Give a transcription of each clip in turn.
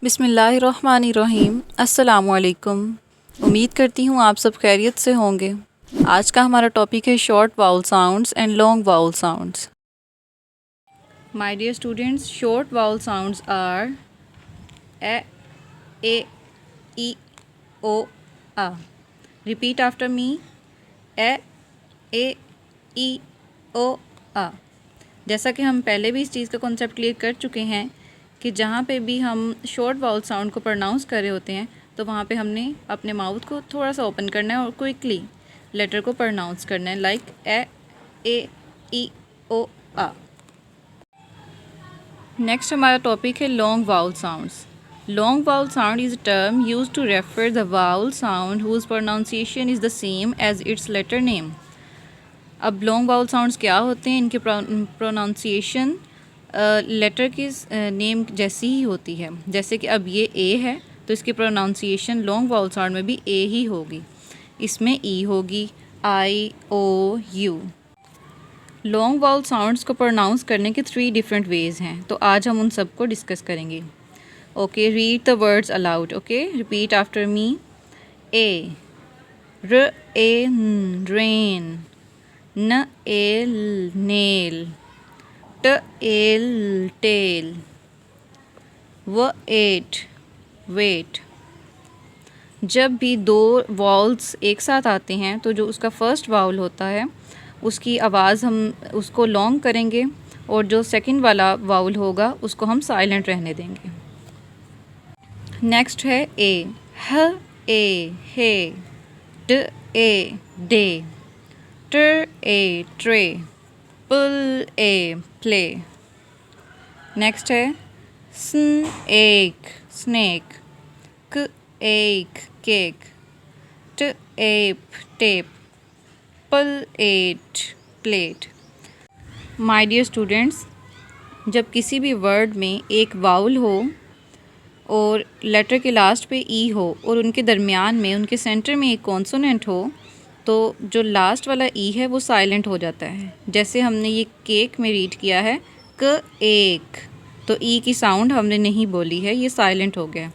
बिस्मिल्लाहिर्रहमानिर्रहीम। अस्सलामुअलैकुम। उम्मीद करती हूँ आप सब खैरियत से होंगे। आज का हमारा टॉपिक है short vowel sounds and long vowel sounds. My dear students, short vowel sounds are A E O आ। Repeat after me. A E O आ। जैसा कि हम पहले भी इस चीज़ का कॉन्सेप्ट क्लियर कर चुके हैं कि जहाँ पे भी हम शॉर्ट वाउल साउंड को प्रोनाउंस कर रहे होते हैं तो वहाँ पे हमने अपने माउथ को थोड़ा सा ओपन करना है और क्विकली लेटर को प्रोनाउंस करना है, लाइक ए ई ओ आ। नेक्स्ट हमारा टॉपिक है long vowel sounds. Long vowel sound is a term use to refer the vowel sound whose pronunciation is the same as its letter name. अब long vowel sounds क्या होते हैं? इनके pronunciation letter की name जैसी ही होती है। जैसे कि अब ये ए है तो इसकी प्रोनाउंसिएशन लॉन्ग वाउल साउंड में भी ए ही होगी। इसमें ई होगी, आई ओ यू। लॉन्ग वाउल साउंड्स को प्रोनाउंस करने के 3 डिफरेंट वेज़ हैं, तो आज हम उन सब को डिस्कस करेंगे। Okay, read the words aloud. Okay, repeat after me. A r a rain, n ail nail, t ail tail, w ait wait. जब भी दो वाउल्स एक साथ आते हैं तो जो उसका फर्स्ट वाउल होता है उसकी आवाज़ हम उसको लॉन्ग करेंगे और जो सेकंड वाला वाउल होगा उसको हम साइलेंट रहने देंगे। नेक्स्ट है ए, ह ए हे, ड a day, tr a tray, pl a play. Next है sn ake snake, k ake cake, t ape tape, pl ate plate. My dear students, जब किसी भी वर्ड में एक वाउल हो और लेटर के लास्ट पे ई हो और उनके दरमियान में उनके सेंटर में एक कॉन्सोनेंट हो तो जो लास्ट वाला ई है वो साइलेंट हो जाता है। जैसे हमने ये केक में रीड किया है क एक, तो ई की साउंड हमने नहीं बोली है, ये साइलेंट हो गया।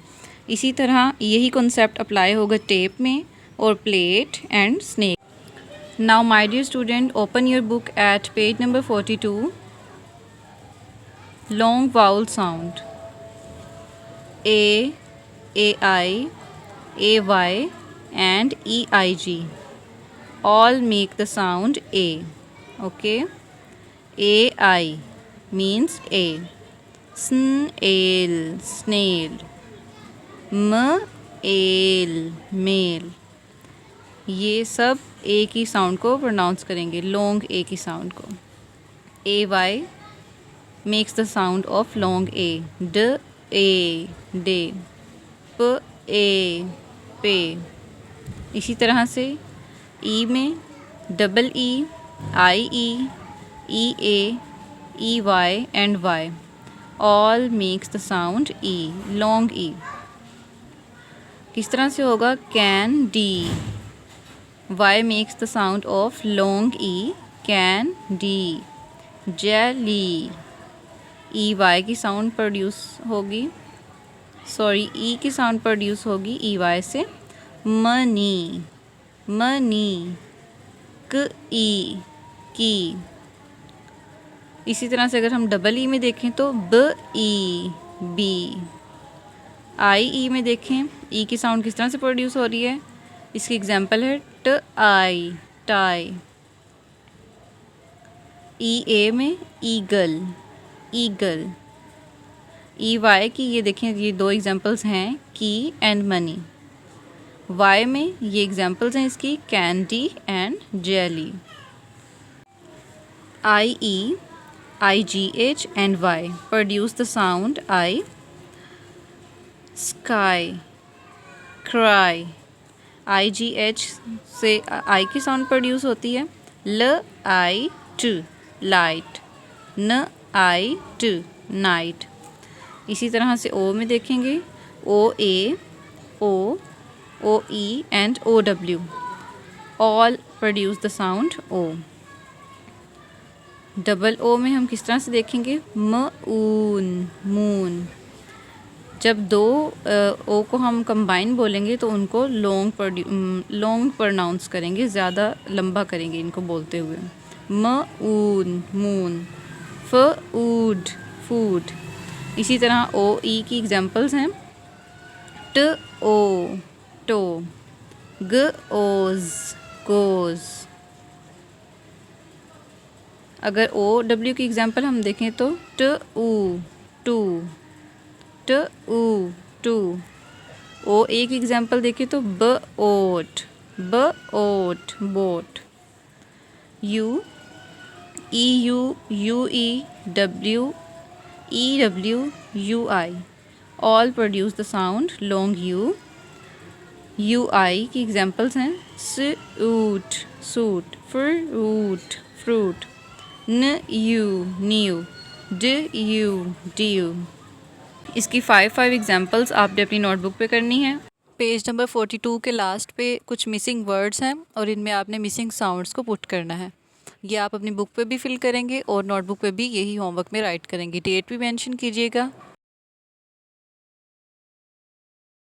इसी तरह यही कॉन्सेप्ट अप्लाई होगा टेप में और plate and snake. Now my dear student, open your book at page number 42। Long vowel sound A I, A Y and EIG all make the sound A. Okay, AI means A. Snail, snail. Male, male. ये सब ए की sound को pronounce करेंगे, long ए की sound को। AY makes the sound of long A. D A day, P A pay. इसी तरह से ई में double E, I E A, E Y and Y all makes the sound E, long E. किस तरह से होगा? Candy, Y makes the sound of long E, candy. Jelly, E Y की sound produce होगी, sorry E की sound produce होगी E Y से। Money, money, क ई की। इसी तरह से अगर हम डबल ई में देखें तो ब ई बी। आई ई में देखें ई की साउंड किस तरह से प्रोड्यूस हो रही है, इसकी एग्जांपल है ट आई, टाई। ई ए में ईगल, ईगल। ई वाई की ये देखें, ये 2 एग्जांपल्स हैं, की एंड मनी। वाई में ये एग्जांपल्स हैं इसकी, candy and jelly. I G H and Y produce the sound I. Sky, cry, I G H से आई की साउंड प्रोड्यूस होती है। ल आई टू, लाइट। न आई टू, नाइट। इसी तरह से ओ में देखेंगे, O A, O E and O W all produce the sound O. Double O में हम किस तरह से देखेंगे? म ऊन, मून। जब दो ओ को हम कंबाइन बोलेंगे तो उनको लॉन्ग प्रोनाउंस करेंगे, ज़्यादा लंबा करेंगे इनको बोलते हुए। मऊन मून, फूड फूड। इसी तरह ओ ई की एग्जांपल्स हैं ट ओ टो, ग ओज गोज। अगर ओ डब्ल्यू की एग्जांपल हम देखें तो ट ऊ टू, ट ऊ टू। ओ ए की एग्जांपल देखें तो ब oat boat. U E U E W U I all produce the sound long U. U I की एग्जांपल्स हैं सूट, फ्रूट, न्यू, ड्यू। इसकी 5 एग्जांपल्स आपने अपनी नोटबुक पे करनी है। पेज नंबर 42 के लास्ट पे कुछ मिसिंग वर्ड्स हैं और इनमें आपने मिसिंग साउंड्स को पुट करना है। ये आप अपनी बुक पे भी फिल करेंगे और नोटबुक पे भी यही होमवर्क में राइट करेंगे। डेट भी मेंशन कीजिएगा।